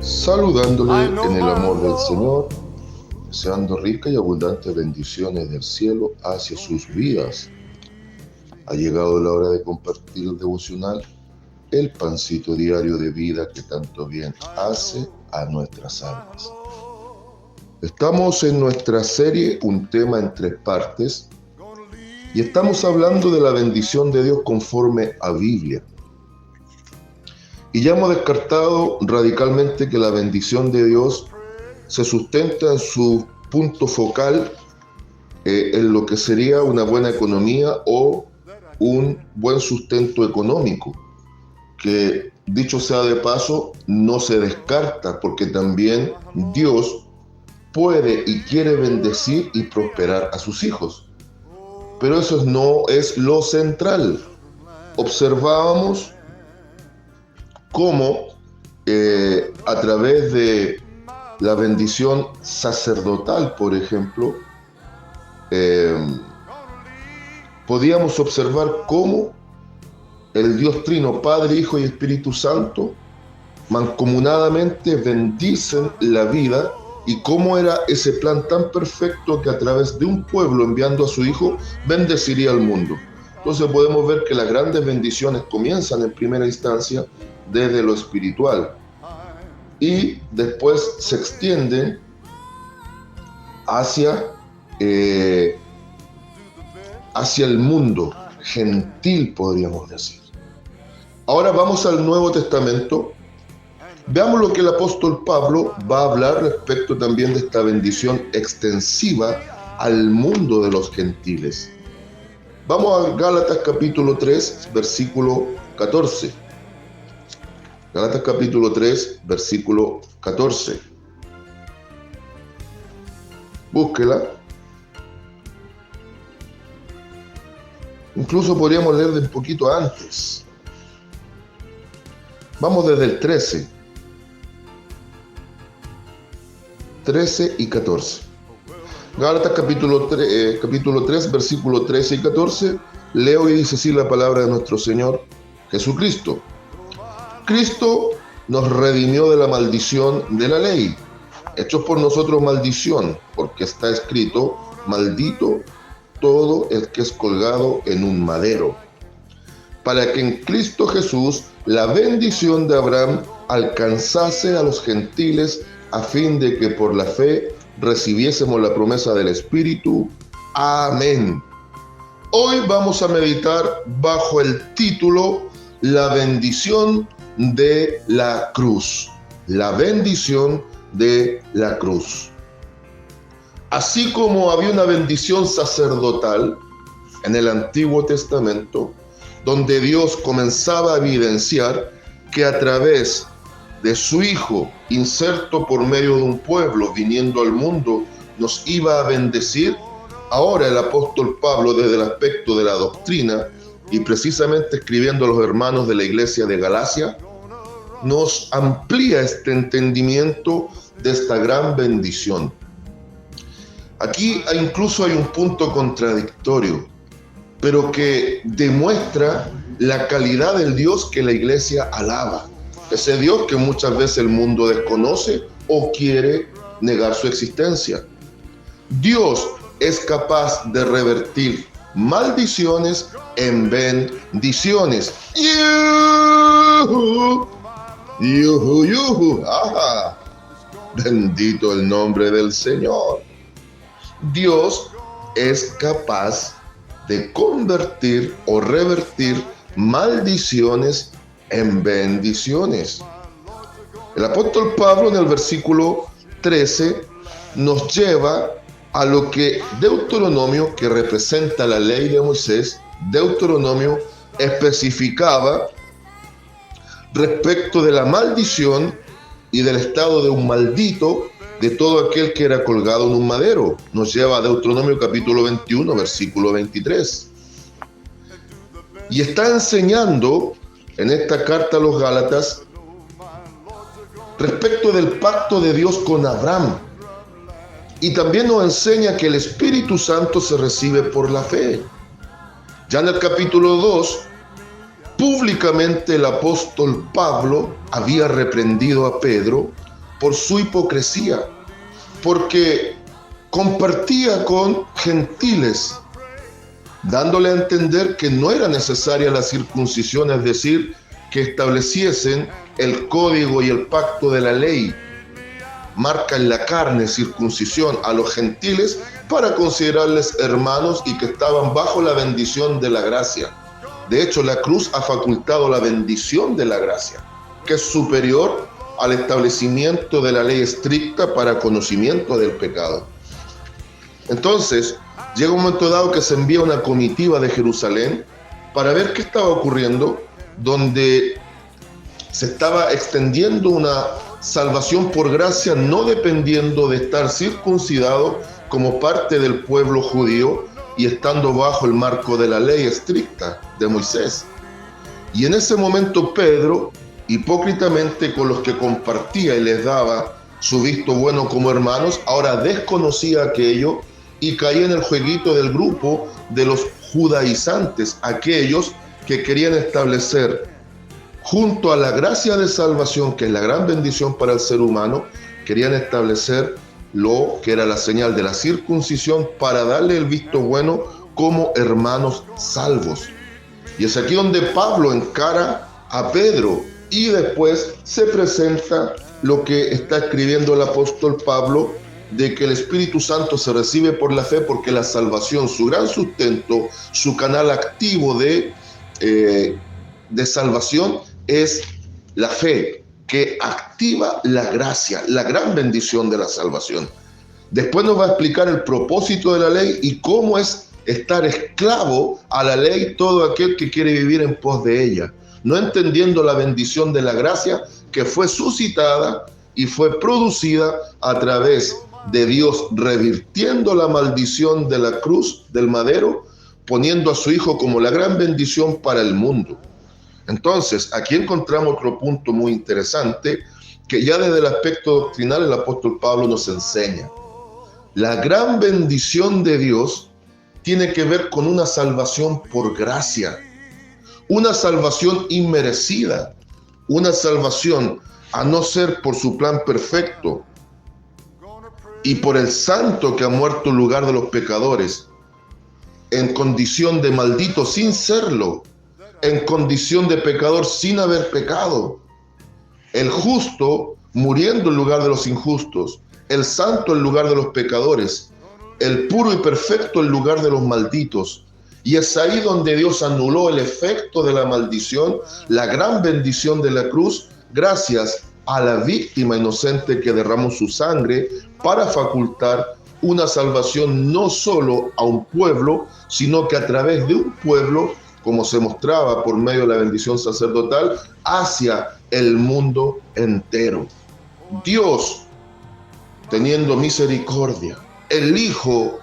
saludándole en el amor del Señor, deseando ricas y abundantes bendiciones del cielo hacia sus vidas. Ha llegado la hora de compartir el devocional, el pancito diario de vida que tanto bien hace a nuestras almas. Estamos en nuestra serie Un tema en tres partes y estamos hablando de la bendición de Dios conforme a Biblia. Y ya hemos descartado radicalmente que la bendición de Dios se sustenta en su punto focal en lo que sería una buena economía o un buen sustento económico, que dicho sea de paso, no se descarta porque también Dios puede y quiere bendecir y prosperar a sus hijos. Pero eso no es lo central. Observábamos cómo a través de la bendición sacerdotal, por ejemplo, podíamos observar cómo el Dios Trino, Padre, Hijo y Espíritu Santo, mancomunadamente bendicen la vida y cómo era ese plan tan perfecto que a través de un pueblo enviando a su Hijo bendeciría al mundo. Entonces podemos ver que las grandes bendiciones comienzan en primera instancia desde lo espiritual y después se extienden hacia el mundo gentil, podríamos decir. Ahora vamos al Nuevo Testamento. Veamos lo que el apóstol Pablo va a hablar respecto también de esta bendición extensiva al mundo de los gentiles. Vamos a Gálatas capítulo 3, versículo 14. Gálatas capítulo 3, versículo 14. Búsquela. Incluso podríamos leer de un poquito antes. Vamos desde el 13. 13 y 14. Gálatas capítulo 3, versículo 13 y 14. Leo y dice así la palabra de nuestro Señor Jesucristo. Cristo nos redimió de la maldición de la ley, hechos por nosotros maldición, porque está escrito: maldito todo el que es colgado en un madero, para que en Cristo Jesús la bendición de Abraham alcanzase a los gentiles, a fin de que por la fe recibiésemos la promesa del Espíritu. Amén. Hoy vamos a meditar bajo el título La bendición de la cruz. La bendición de la cruz. Así como había una bendición sacerdotal en el Antiguo Testamento, donde Dios comenzaba a evidenciar que a través de su Hijo, inserto por medio de un pueblo, viniendo al mundo, nos iba a bendecir, ahora el apóstol Pablo, desde el aspecto de la doctrina, y precisamente escribiendo a los hermanos de la iglesia de Galacia, nos amplía este entendimiento de esta gran bendición. Aquí incluso hay un punto contradictorio, pero que demuestra la calidad del Dios que la iglesia alaba. Ese Dios que muchas veces el mundo desconoce o quiere negar su existencia. Dios es capaz de revertir maldiciones en bendiciones. ¡Yuhu! ¡Yuhu, yuhu! ¡Ajá! Bendito el nombre del Señor. Dios es capaz de convertir o revertir maldiciones en bendiciones. El apóstol Pablo en el versículo 13 nos lleva a lo que Deuteronomio, que representa la ley de Moisés, Deuteronomio especificaba respecto de la maldición y del estado de un maldito de todo aquel que era colgado en un madero. Nos lleva a Deuteronomio capítulo 21, versículo 23. Y está enseñando en esta carta a los Gálatas respecto del pacto de Dios con Abraham. Y también nos enseña que el Espíritu Santo se recibe por la fe. Ya en el capítulo 2, públicamente el apóstol Pablo había reprendido a Pedro por su hipocresía, porque compartía con gentiles, dándole a entender que no era necesaria la circuncisión, es decir, que estableciesen el código y el pacto de la ley, marca en la carne, circuncisión a los gentiles para considerarles hermanos y que estaban bajo la bendición de la gracia. De hecho, la cruz ha facultado la bendición de la gracia, que es superior al establecimiento de la ley estricta para conocimiento del pecado. Entonces, llega un momento dado que se envía una comitiva de Jerusalén para ver qué estaba ocurriendo, donde se estaba extendiendo una salvación por gracia, no dependiendo de estar circuncidado como parte del pueblo judío y estando bajo el marco de la ley estricta de Moisés. Y en ese momento Pedro, hipócritamente con los que compartía y les daba su visto bueno como hermanos, ahora desconocía aquello y caía en el jueguito del grupo de los judaizantes, aquellos que querían establecer junto a la gracia de salvación, que es la gran bendición para el ser humano, querían establecer lo que era la señal de la circuncisión para darle el visto bueno como hermanos salvos. Y es aquí donde Pablo encara a Pedro y después se presenta lo que está escribiendo el apóstol Pablo, de que el Espíritu Santo se recibe por la fe porque la salvación, su gran sustento, su canal activo de salvación es la fe, que activa la gracia, la gran bendición de la salvación. Después nos va a explicar el propósito de la ley y cómo es estar esclavo a la ley todo aquel que quiere vivir en pos de ella, no entendiendo la bendición de la gracia que fue suscitada y fue producida a través de Dios, revirtiendo la maldición de la cruz, del madero, poniendo a su Hijo como la gran bendición para el mundo. Entonces, aquí encontramos otro punto muy interesante que ya desde el aspecto doctrinal el apóstol Pablo nos enseña. La gran bendición de Dios tiene que ver con una salvación por gracia, una salvación inmerecida, una salvación a no ser por su plan perfecto y por el santo que ha muerto en lugar de los pecadores, en condición de maldito sin serlo, en condición de pecador sin haber pecado, el justo muriendo en lugar de los injustos, el santo en lugar de los pecadores, el puro y perfecto en lugar de los malditos. Y es ahí donde Dios anuló el efecto de la maldición, la gran bendición de la cruz, gracias a la víctima inocente que derramó su sangre para facultar una salvación no solo a un pueblo, sino que a través de un pueblo, como se mostraba por medio de la bendición sacerdotal, hacia el mundo entero. Dios, teniendo misericordia, el Hijo,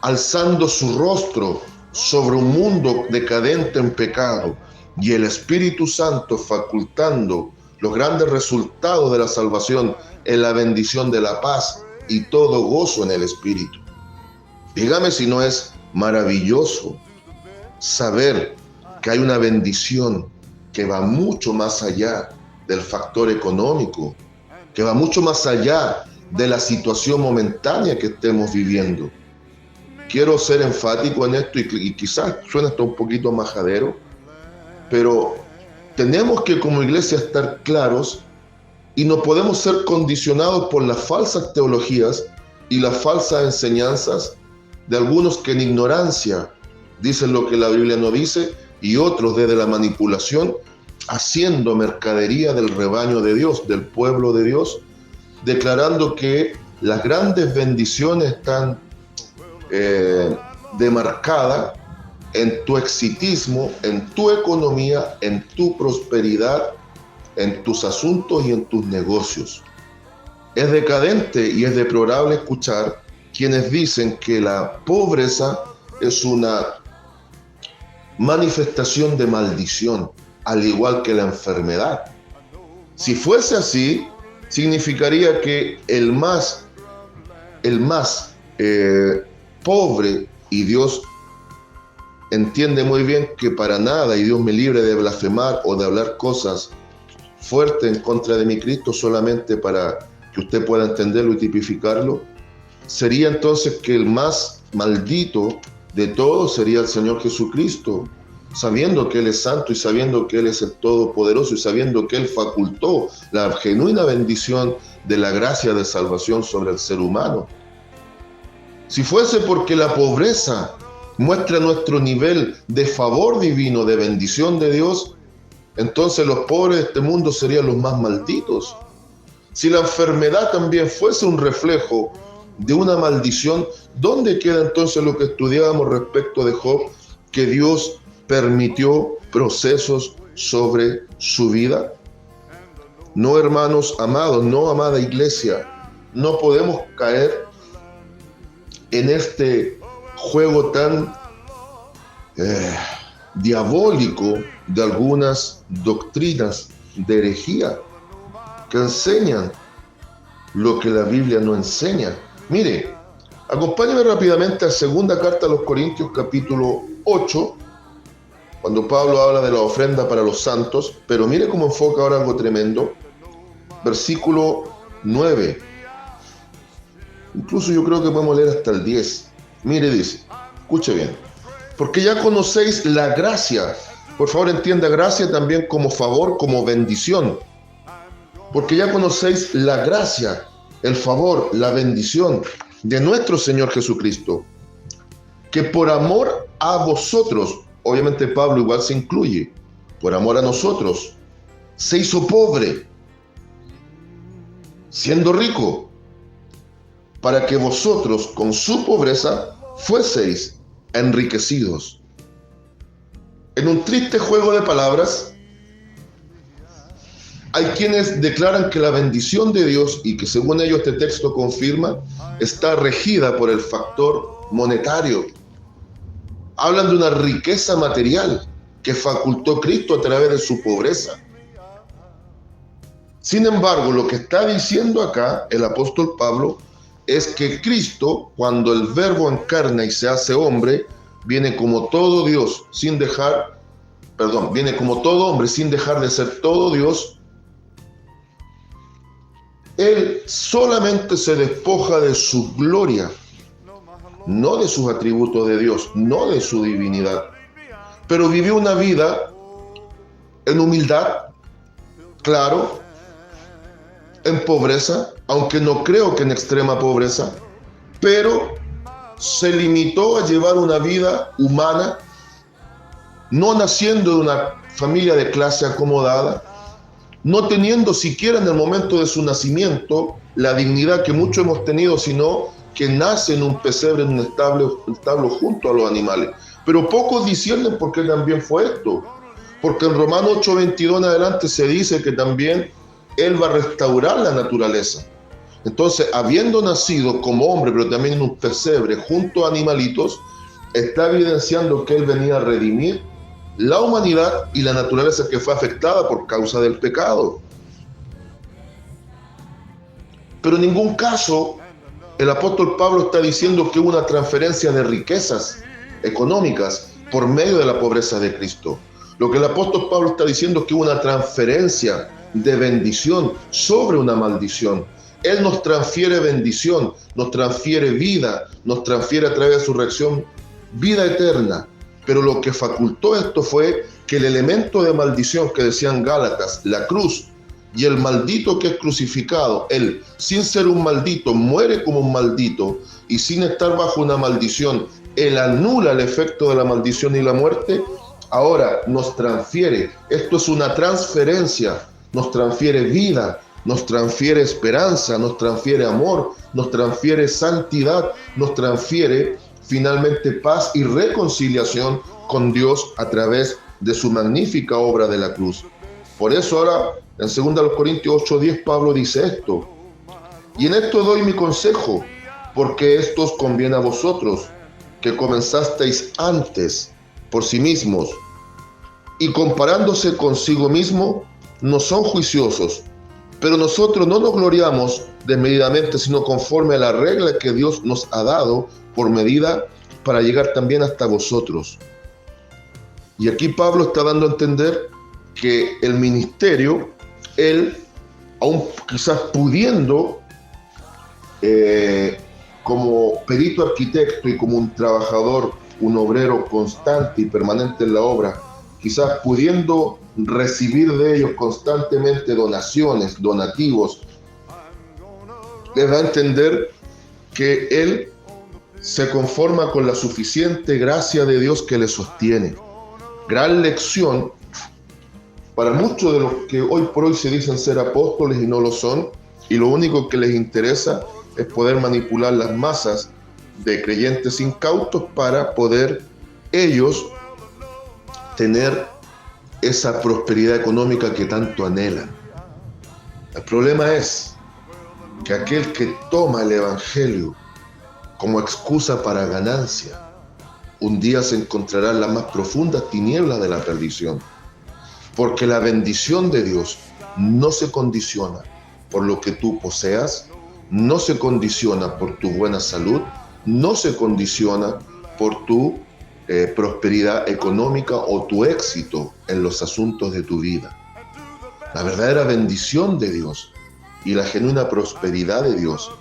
alzando su rostro sobre un mundo decadente en pecado, y el Espíritu Santo facultando los grandes resultados de la salvación en la bendición de la paz y todo gozo en el Espíritu. Dígame si no es maravilloso saber que hay una bendición que va mucho más allá del factor económico, que va mucho más allá de la situación momentánea que estemos viviendo. Quiero ser enfático en esto y quizás suena hasta un poquito majadero, pero tenemos que como iglesia estar claros y no podemos ser condicionados por las falsas teologías y las falsas enseñanzas de algunos que en ignorancia dicen lo que la Biblia no dice y otros desde la manipulación haciendo mercadería del rebaño de Dios, del pueblo de Dios, declarando que las grandes bendiciones están demarcadas en tu exitismo, en tu economía, en tu prosperidad, en tus asuntos y en tus negocios. Es decadente y es deplorable escuchar quienes dicen que la pobreza es una manifestación de maldición, al igual que la enfermedad. Si fuese así, significaría que el más pobre, y Dios entiende muy bien que para nada, y Dios me libre de blasfemar o de hablar cosas fuertes en contra de mi Cristo solamente para que usted pueda entenderlo y tipificarlo, sería entonces que el más maldito de todos sería el Señor Jesucristo, sabiendo que Él es santo y sabiendo que Él es el Todopoderoso y sabiendo que Él facultó la genuina bendición de la gracia de salvación sobre el ser humano. Si fuese porque la pobreza muestra nuestro nivel de favor divino, de bendición de Dios, entonces los pobres de este mundo serían los más malditos. Si la enfermedad también fuese un reflejo de una maldición, ¿dónde queda entonces lo que estudiábamos respecto de Job, que Dios permitió procesos sobre su vida? No, hermanos amados, no, amada iglesia, no podemos caer en este juego tan diabólico de algunas doctrinas de herejía que enseñan lo que la Biblia no enseña. Mire, acompáñeme rápidamente a segunda carta a los Corintios, capítulo 8, cuando Pablo habla de la ofrenda para los santos, pero mire cómo enfoca ahora algo tremendo. Versículo 9. Incluso yo creo que podemos leer hasta el 10. Mire, dice, escuche bien. Porque ya conocéis la gracia. Por favor, entienda gracia también como favor, como bendición. Porque ya conocéis la gracia, el favor, la bendición de nuestro Señor Jesucristo, que por amor a vosotros, obviamente Pablo igual se incluye, por amor a nosotros, se hizo pobre, siendo rico, para que vosotros con su pobreza fueseis enriquecidos. En un triste juego de palabras, hay quienes declaran que la bendición de Dios, y que según ellos este texto confirma, está regida por el factor monetario. Hablan de una riqueza material que facultó Cristo a través de su pobreza. Sin embargo, lo que está diciendo acá el apóstol Pablo es que Cristo, cuando el Verbo encarna y se hace hombre, viene como todo Dios, viene como todo hombre sin dejar de ser todo Dios. Él solamente se despoja de su gloria, no de sus atributos de Dios, no de su divinidad, pero vivió una vida en humildad, claro, en pobreza, aunque no creo que en extrema pobreza, pero se limitó a llevar una vida humana, no naciendo de una familia de clase acomodada, no teniendo siquiera en el momento de su nacimiento la dignidad que muchos hemos tenido, sino que nace en un pesebre, en un establo junto a los animales. Pero pocos disciernen por qué también fue esto, porque en Romanos 8:22 en adelante se dice que también Él va a restaurar la naturaleza. Entonces, habiendo nacido como hombre, pero también en un pesebre junto a animalitos, está evidenciando que Él venía a redimir la humanidad y la naturaleza que fue afectada por causa del pecado. Pero en ningún caso el apóstol Pablo está diciendo que hubo una transferencia de riquezas económicas por medio de la pobreza de Cristo. Lo que el apóstol Pablo está diciendo es que hubo una transferencia de bendición sobre una maldición. Él nos transfiere bendición, nos transfiere vida, nos transfiere a través de su reacción vida eterna. Pero lo que facultó esto fue que el elemento de maldición que decían Gálatas, la cruz, y el maldito que es crucificado, él, sin ser un maldito, muere como un maldito, y sin estar bajo una maldición, él anula el efecto de la maldición y la muerte, ahora nos transfiere. Esto es una transferencia, nos transfiere vida, nos transfiere esperanza, nos transfiere amor, nos transfiere santidad, nos transfiere finalmente paz y reconciliación con Dios a través de su magnífica obra de la cruz. Por eso ahora en 2 Corintios 8:10 Pablo dice esto: y en esto doy mi consejo, porque esto os conviene a vosotros, que comenzasteis antes por sí mismos, y comparándose consigo mismo, no son juiciosos. Pero nosotros no nos gloriamos desmedidamente, sino conforme a la regla que Dios nos ha dado por medida, para llegar también hasta vosotros. Y aquí Pablo está dando a entender que el ministerio, él, aun quizás pudiendo, como perito arquitecto y como un trabajador, un obrero constante y permanente en la obra, quizás pudiendo recibir de ellos constantemente donaciones, donativos, les da a entender que él se conforma con la suficiente gracia de Dios que le sostiene. Gran lección para muchos de los que hoy por hoy se dicen ser apóstoles y no lo son, y lo único que les interesa es poder manipular las masas de creyentes incautos para poder ellos tener esa prosperidad económica que tanto anhelan. El problema es que aquel que toma el Evangelio como excusa para ganancia, un día se encontrará en las más profundas tinieblas de la perdición, porque la bendición de Dios no se condiciona por lo que tú poseas, no se condiciona por tu buena salud, no se condiciona por tu prosperidad económica o tu éxito en los asuntos de tu vida. La verdadera bendición de Dios y la genuina prosperidad de Dios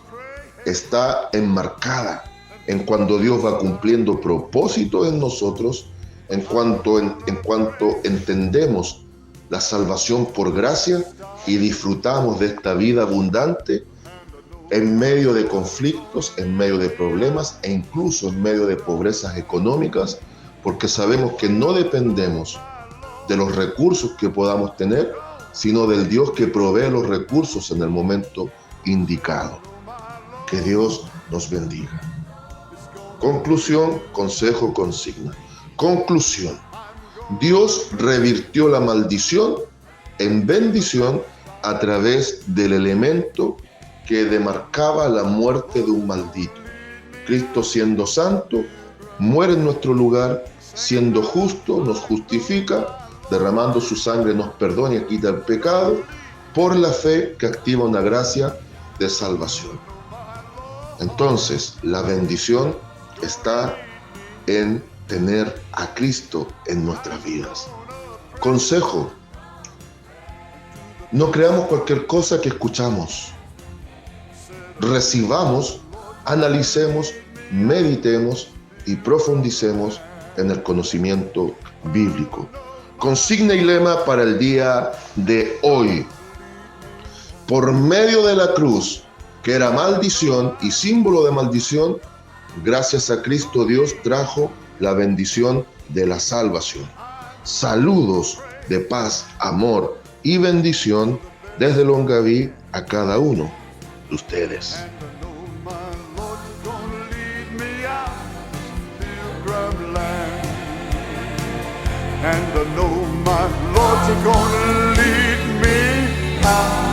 está enmarcada en cuando Dios va cumpliendo propósitos en nosotros, en cuanto entendemos la salvación por gracia y disfrutamos de esta vida abundante en medio de conflictos, en medio de problemas e incluso en medio de pobrezas económicas, porque sabemos que no dependemos de los recursos que podamos tener, sino del Dios que provee los recursos en el momento indicado. Que Dios nos bendiga. Conclusión, consejo, consigna. Conclusión. Dios revirtió la maldición en bendición a través del elemento que demarcaba la muerte de un maldito. Cristo, siendo santo, muere en nuestro lugar, siendo justo, nos justifica, derramando su sangre nos perdona y quita el pecado, por la fe que activa una gracia de salvación. Entonces, la bendición está en tener a Cristo en nuestras vidas. Consejo: no creamos cualquier cosa que escuchamos. Recibamos, analicemos, meditemos y profundicemos en el conocimiento bíblico. Consigna y lema para el día de hoy. Por medio de la cruz, que era maldición y símbolo de maldición, gracias a Cristo Dios trajo la bendición de la salvación. Saludos de paz, amor y bendición desde Longaví a cada uno de ustedes. And I know my Lord's gonna lead me out.